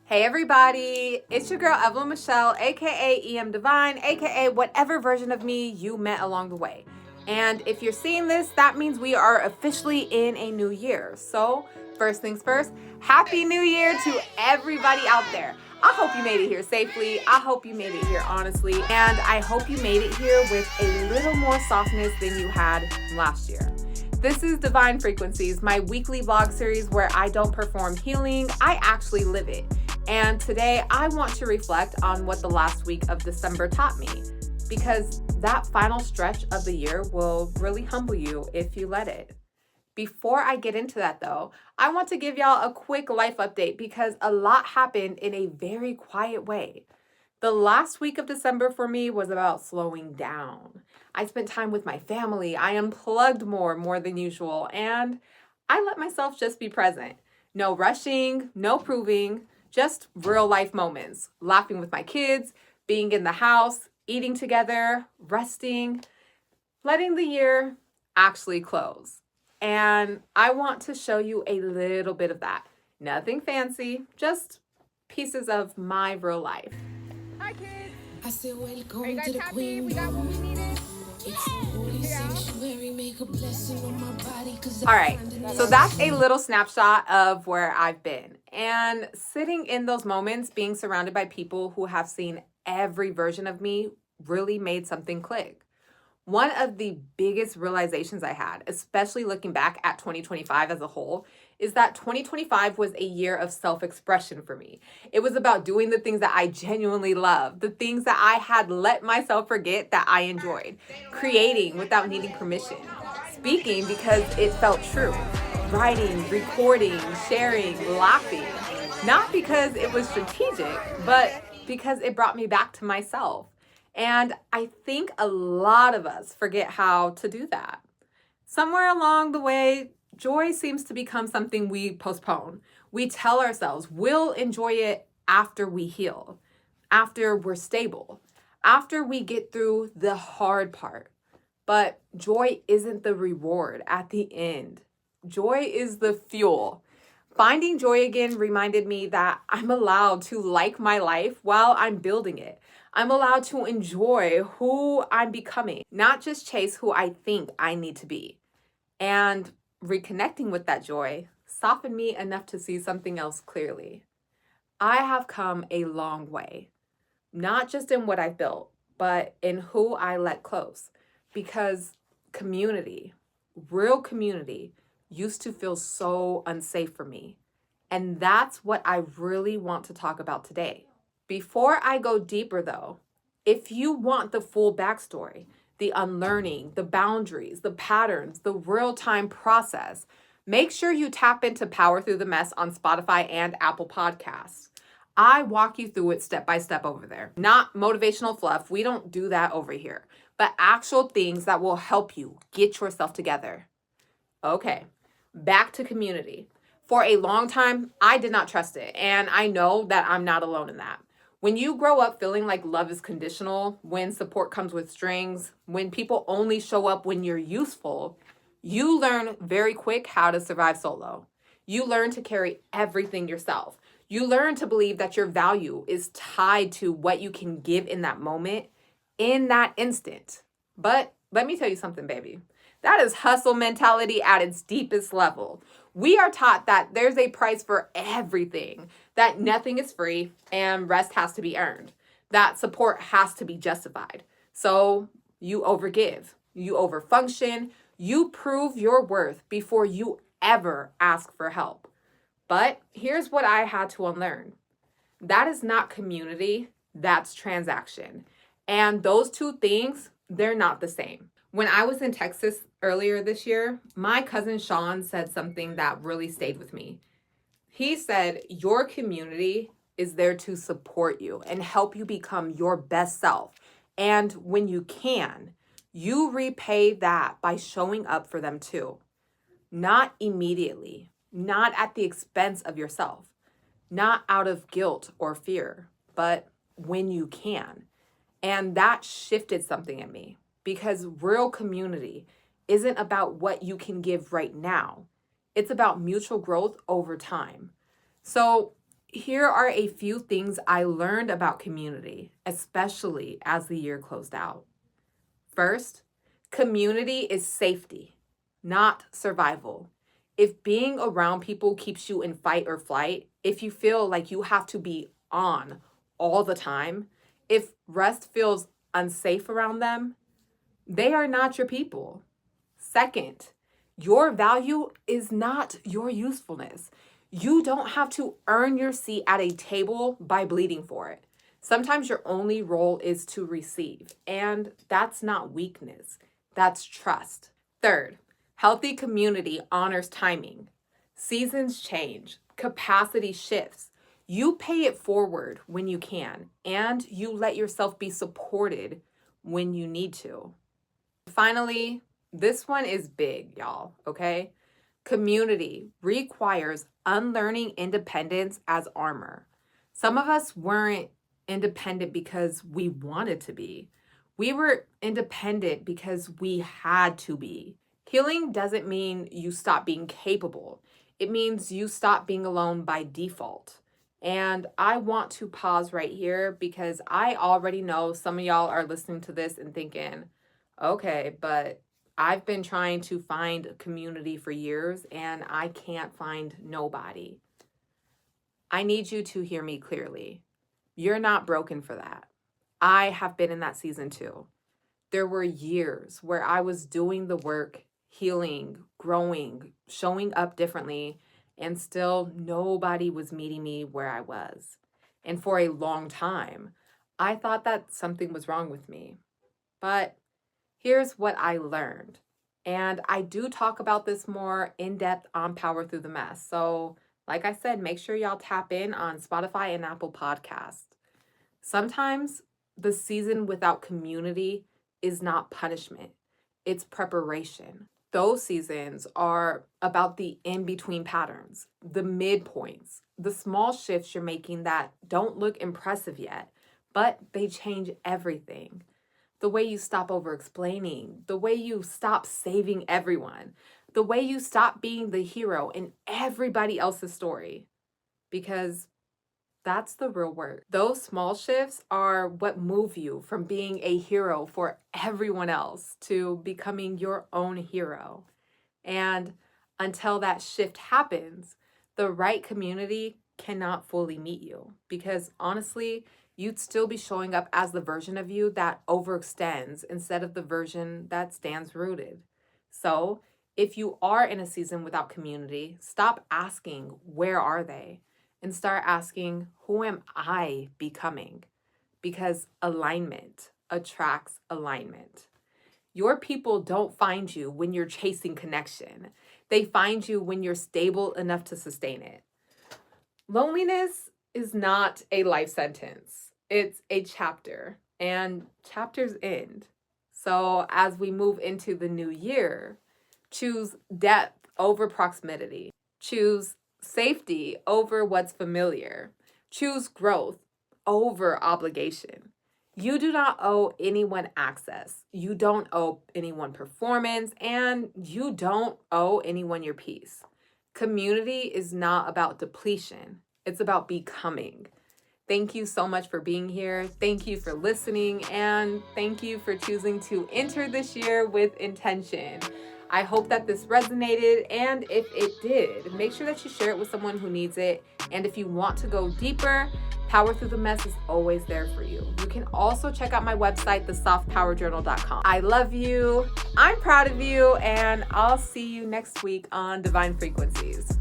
Hey everybody, it's your girl Evelyn Michelle, aka EM Divine, aka whatever version of me you met along the way. And if you're seeing this, that means we are officially in a new year. So, first things first, Happy New Year to everybody out there. I hope you made it here safely. I hope you made it here honestly. And I hope you made it here with a little more softness than you had last year. This is Divine Frequencies, my weekly vlog series where I don't perform healing, I actually live it. And today I want to reflect on what the last week of December taught me, because that final stretch of the year will really humble you if you let it. Before I get into that though, I want to give y'all a quick life update because a lot happened in a very quiet way. The last week of December for me was about slowing down. I spent time with my family, I unplugged more than usual, and I let myself just be present. No rushing, no proving, just real life moments. Laughing with my kids, being in the house, eating together, resting, letting the year actually close. And I want to show you a little bit of that. Nothing fancy, just pieces of my real life. Hi kids. I said, welcome Are you guys to the happy? queen. We got what we needed. It's the holy sanctuary, make a blessing on my body. All right, so that's a little snapshot of where I've been. And sitting in those moments, being surrounded by people who have seen every version of me really made something click. One of the biggest realizations I had, especially looking back at 2025 as a whole, is that 2025 was a year of self-expression for me. It was about doing the things that I genuinely love, the things that I had let myself forget that I enjoyed, creating without needing permission, speaking because it felt true, writing, recording, sharing, laughing, not because it was strategic, but because it brought me back to myself. And I think a lot of us forget how to do that. Somewhere along the way, joy seems to become something we postpone. We tell ourselves we'll enjoy it after we heal, after we're stable, after we get through the hard part. But joy isn't the reward at the end. Joy is the fuel. Finding joy again reminded me that I'm allowed to like my life while I'm building it. I'm allowed to enjoy who I'm becoming, not just chase who I think I need to be. And reconnecting with that joy softened me enough to see something else clearly. I have come a long way, not just in what I've built, but in who I let close. Because community, real community, used to feel so unsafe for me. And that's what I really want to talk about today. Before I go deeper though, if you want the full backstory, the unlearning, the boundaries, the patterns, the real-time process, make sure you tap into Power Through the Mess on Spotify and Apple Podcasts. I walk you through it step by step over there. Not motivational fluff, we don't do that over here, but actual things that will help you get yourself together. Okay, back to community. For a long time, I did not trust it, and I know that I'm not alone in that. When you grow up feeling like love is conditional, when support comes with strings, when people only show up when you're useful, you learn very quick how to survive solo. You learn to carry everything yourself. You learn to believe that your value is tied to what you can give in that moment, in that instant. But let me tell you something, baby. That is hustle mentality at its deepest level. We are taught that there's a price for everything, that nothing is free and rest has to be earned, that support has to be justified. So you overgive, you overfunction, you prove your worth before you ever ask for help. But here's what I had to unlearn. That is not community, that's transaction. And those two things, they're not the same. When I was in Texas earlier this year, my cousin Sean said something that really stayed with me. He said, your community is there to support you and help you become your best self. And when you can, you repay that by showing up for them too. Not immediately, not at the expense of yourself, not out of guilt or fear, but when you can. And that shifted something in me. Because real community isn't about what you can give right now. It's about mutual growth over time. So Here are a few things I learned about community, especially as the year closed out. First, community is safety, not survival. If being around people keeps you in fight or flight, if you feel like you have to be on all the time, if rest feels unsafe around them, they are not your people. Second, your value is not your usefulness. You don't have to earn your seat at a table by bleeding for it. Sometimes your only role is to receive, and that's not weakness, that's trust. Third, healthy community honors timing. Seasons change, capacity shifts. You pay it forward when you can, and you let yourself be supported when you need to. Finally, this one is big, y'all, okay? Community requires unlearning independence as armor. Some of us weren't independent because we wanted to be. We were independent because we had to be. Healing doesn't mean you stop being capable. It means you stop being alone by default. And I want to pause right here because I already know some of y'all are listening to this and thinking, okay, but I've been trying to find a community for years and I can't find nobody. I need you to hear me clearly. You're not broken for that. I have been in that season too. There were years where I was doing the work, healing, growing, showing up differently, and still nobody was meeting me where I was. And for a long time, I thought that something was wrong with me. But here's what I learned. And I do talk about this more in depth on Power Through the Mess. So, like I said, make sure y'all tap in on Spotify and Apple Podcasts. Sometimes the season without community is not punishment, it's preparation. Those seasons are about the in between patterns, the midpoints, the small shifts you're making that don't look impressive yet, but they change everything. The way you stop over explaining, the way you stop saving everyone, the way you stop being the hero in everybody else's story. Because that's the real work. Those small shifts are what move you from being a hero for everyone else to becoming your own hero. And until that shift happens, the right community cannot fully meet you because honestly, you'd still be showing up as the version of you that overextends instead of the version that stands rooted. So, if you are in a season without community, stop asking, where are they? And start asking, who am I becoming? Because alignment attracts alignment. Your people don't find you when you're chasing connection. They find you when you're stable enough to sustain it. Loneliness is not a life sentence. It's a chapter, and chapters end. So as we move into the new year, choose depth over proximity. Choose safety over what's familiar. Choose growth over obligation. You do not owe anyone access. You don't owe anyone performance, and you don't owe anyone your peace. Community is not about depletion. It's about becoming. Thank you so much for being here. Thank you for listening, and thank you for choosing to enter this year with intention. I hope that this resonated, and if it did, make sure that you share it with someone who needs it. And if you want to go deeper, Power Through the Mess is always there for you. You can also check out my website, thesoftpowerjournal.com. I love you, I'm proud of you, and I'll see you next week on Divine Frequencies.